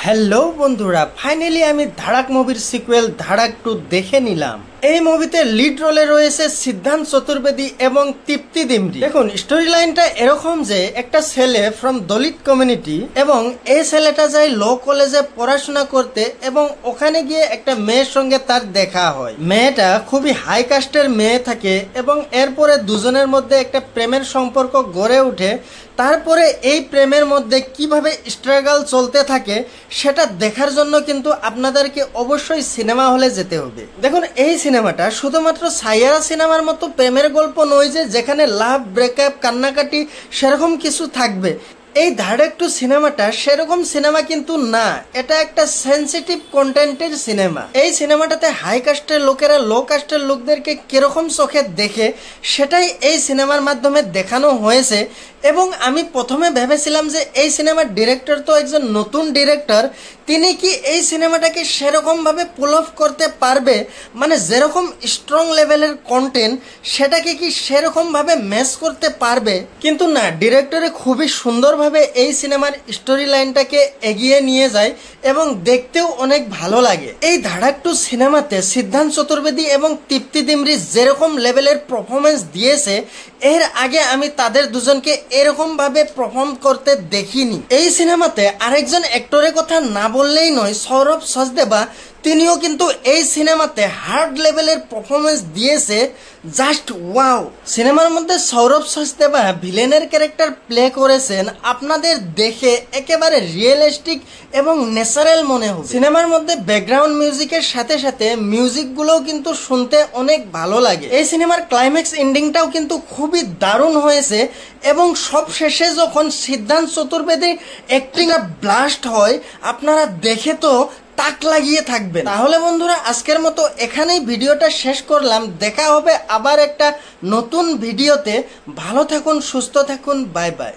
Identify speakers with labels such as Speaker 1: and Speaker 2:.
Speaker 1: Hello বন্ধুরা, finally আমি ধাড়াক মুভির সিকুয়েল ধাড়াক 2 দেখে নিলাম। এই মুভিতে লিড রোলে রয়েছে সিদ্ধান্ত চতুর্বেদী এবং তৃপ্তি ডিমরি। দেখুন, স্টোরি লাইনটা এরকম যে একটা ছেলে ফ্রম দলিত কমিউনিটি এবং এই ছেলেটা যায় ল কলেজে পড়াশোনা করতে এবং ওখানে গিয়ে একটা মেয়ের সঙ্গে তার দেখা হয়। মেয়েটা খুবই হাই কাস্টের মেয়ে থাকে এবং এরপরে দুজনের মধ্যে একটা প্রেমের সম্পর্ক গড়ে ওঠে। তারপরে এই প্রেমের মধ্যে কিভাবে স্ট্রাগল চলতে থাকে সেটা দেখার জন্য কিন্তু আপনাদেরকে অবশ্যই সিনেমা হলে যেতে হবে। দেখুন, এই সিনেমাটা শুধুমাত্র সাইয়ারা সিনেমার মতো প্রেমের গল্প নয় যে যেখানে লাভ, ব্রেকআপ, কান্নাকাটি সেরকম কিছু থাকবে। এই ধাড়াক 2 সিনেমাটা সেরকম সিনেমা কিন্তু না, এটা একটা সেন্সিটিভ কন্টেন্টের সিনেমা। এই সিনেমাটাতে হাই কাস্টের লোকেরা লো কাস্টের লোকদেরকে কিরকম চোখে দেখে সেটাই এই সিনেমার মাধ্যমে দেখানো হয়েছে। এবং আমি প্রথমে ভেবেছিলাম যে এই সিনেমার ডিরেক্টর তো একজন নতুন ডিরেক্টর, তিনি কি এই সিনেমাটাকে সেরকম ভাবে পুল অফ করতে পারবে, মানে যেরকম স্ট্রং লেভেলের কন্টেন্ট সেটাকে কি সেরকম ভাবে ম্যাচ করতে পারবে। কিন্তু না, ডিরেক্টরে খুবই সুন্দরভাবে এই সিনেমার স্টোরি লাইনটাকে এগিয়ে নিয়ে যায় এবং দেখতেও অনেক ভালো লাগে। এই ধাড়াক 2 সিনেমাতে সিদ্ধান্ত চতুর্বেদী এবং তৃপ্তি ডিমরি যেরকম লেভেলের পারফরমেন্স দিয়েছে, এর আগে আমি তাদের দুজনকে এরকম ভাবে পারফর্ম করতে দেখিনি। এই সিনেমাতে আরেকজন অ্যাক্টরের কথা না বললেই নয়, সৌরভ সচদেবা, তিনিও কিন্তু এই সিনেমাতে হার্ড লেভেলের পারফরমেন্স দিয়েছে, জাস্ট ওয়াও। সিনেমার মধ্যে সৌরভ সচদেবা ভিলেনের ক্যারেক্টার প্লে করেছেন, আপনাদের দেখে একেবারে রিয়েলিস্টিক এবং ন্যাচারাল মনে হবে। সিনেমার মধ্যে ব্যাকগ্রাউন্ড মিউজিকের সাথে সাথে মিউজিকগুলোও কিন্তু শুনতে অনেক ভালো লাগে। এই সিনেমার ক্লাইম্যাক্স এন্ডিংটাও কিন্তু খুবই দারুণ হয়েছে এবং সব শেষে যখন সিদ্ধান্ত চতুর্বেদীর অ্যাক্টিং ব্লাস্ট হয়, আপনারা দেখে তো তাক লাগিয়ে থাকবেন। তাহলে বন্ধুরা, আজকের মতো এখানেই ভিডিওটা শেষ করলাম। দেখা হবে আবার একটা নতুন ভিডিওতে। ভালো থাকুন, সুস্থ থাকুন, বাই বাই।